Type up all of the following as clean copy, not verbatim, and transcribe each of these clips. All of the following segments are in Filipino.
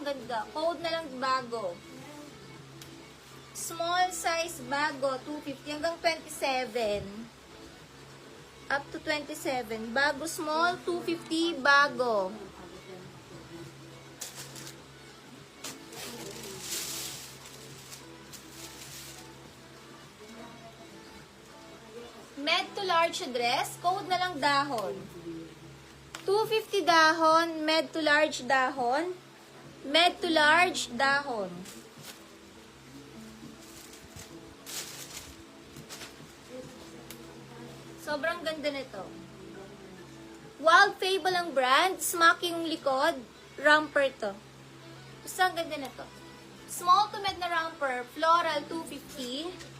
ganda. Code na lang bago. Small size bago, 250 hanggang 27. Up to 27. Bago small, 250 bago. Med to large dress, code na lang dahon. 250 dahon, med to large dahon. Med to large dahon. Sobrang ganda nito. Wild Fable ang brand, smacking yung likod, romper to. Basta ang ganda nito. Small to med na romper, floral 250.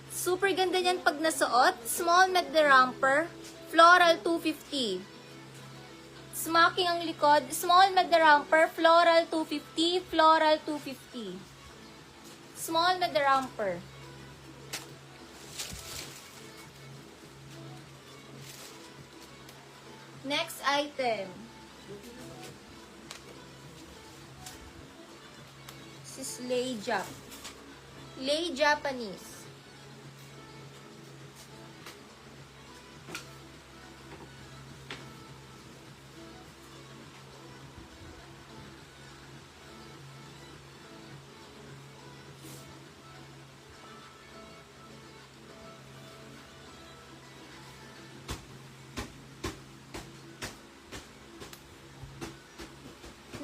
Super ganda niyan pag nasuot. Small med na romper, floral 250. Smacking ang likod, small med na romper, floral 250, floral 250. Small med na romper. Next item. This is Lay Jap. Lay Japanese.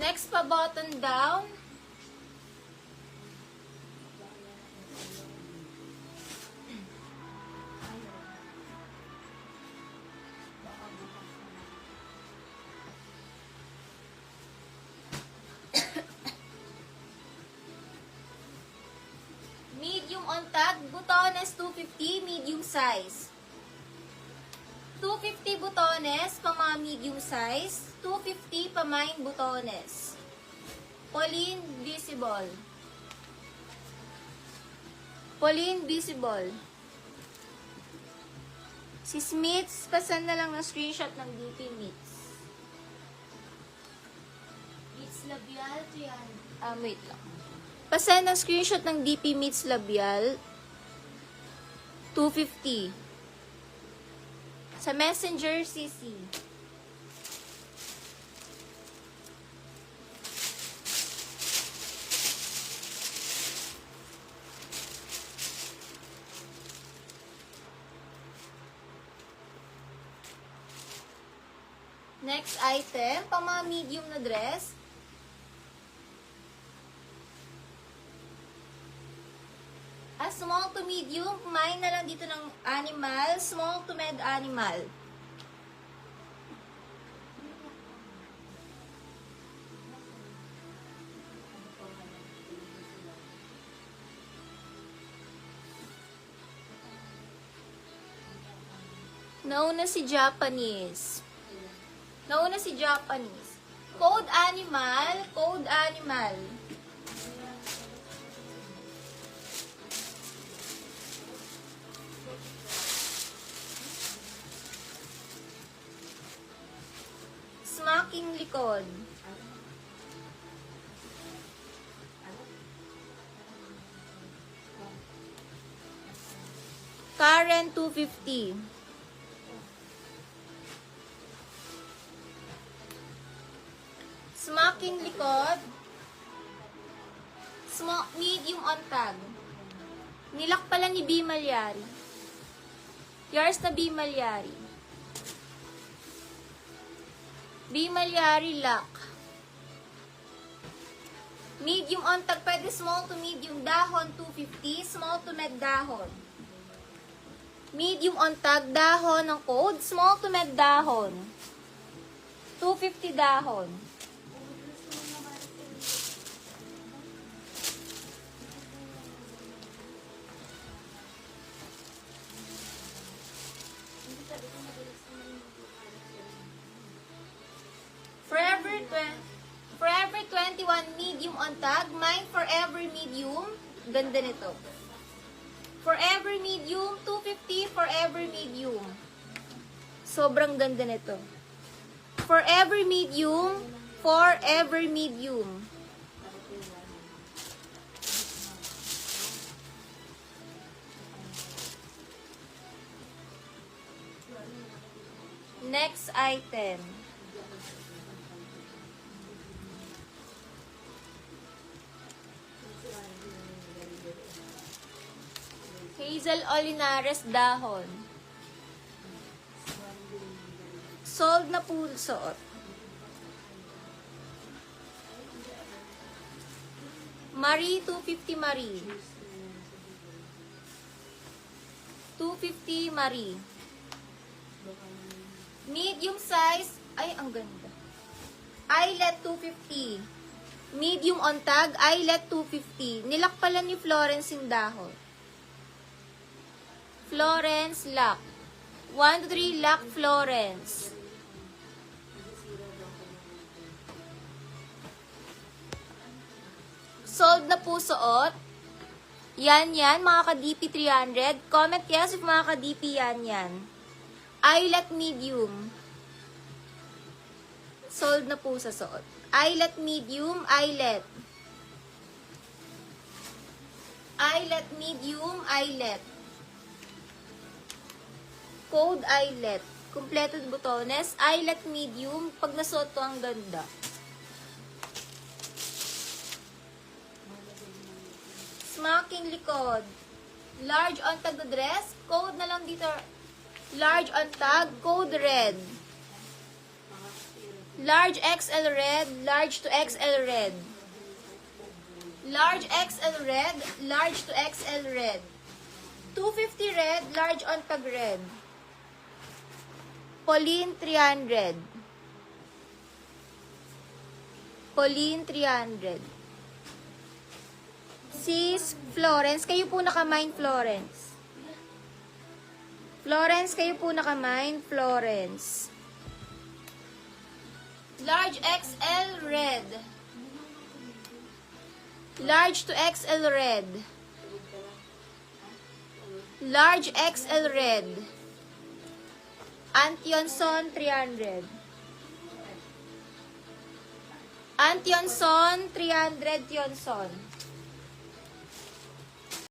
Next pa button down. Medium on tag, butones 250, medium size. 250 butones, pa mga medium size. 250 pa main butones. Pauline Visible. Pauline Visible. Si Smiths, pasan na lang ng screenshot ng DP Meets. Meets Labial, 300. Wait lang. Pasan ng screenshot ng DP Meets Labial. 250. Sa Messenger CC. Next item, pang mga medium na dress. Small to medium, kumain na lang dito ng animal, small to med animal. Nauna si Japanese. Nauna si Japanese. Code animal, code animal. Smacking likod. Karen 250. Smacking likod. Small, medium on tag. Nilak pala ni B. Malyari. Yours na B. Malyari. B. Malyari lock. Medium on tag. Pwede small to medium. Dahon 250. Small to med dahon. Medium on tag. Dahon ng code. Small to med dahon. 250 dahon. Forever 21 medium on tag. Mine forever medium. Ganda nito. Forever medium. 250 forever medium. Sobrang ganda nito. Forever medium. Forever medium. Next item. Hazel Olinares dahon. Sold na po suot. Marie, 250 Marie. 250 Marie. Medium size. Ay, ang ganda. Eyelet, 250. Medium on tag, eyelet, 250. Nilak pala ni Florence yung dahon. Florence, lock. 1 to 3, lock Florence. Sold na po suot. Yan, mga ka-DP 300. Comment yes if mga ka-DP yan. Eyelet medium. Sold na po sa suot. Eyelet medium, eyelet. Eyelet medium, eyelet. Code eyelet. Kompleto butones. Eyelet medium. Pag nasuot to, ang ganda. Smocking likod. Large on tag na dress. Code na lang dito. Large on tag. Code red. Large XL red. Large to XL red. Large XL red. Large to XL red. 250 red. Large on tag red. Pauline 300. Pauline 300. Sis Florence, kayo po nakamine Florence. Florence, kayo po nakamine Florence. Large XL red. Large to XL red. Large XL red. Antionson 300. Antionson 300 Tionson.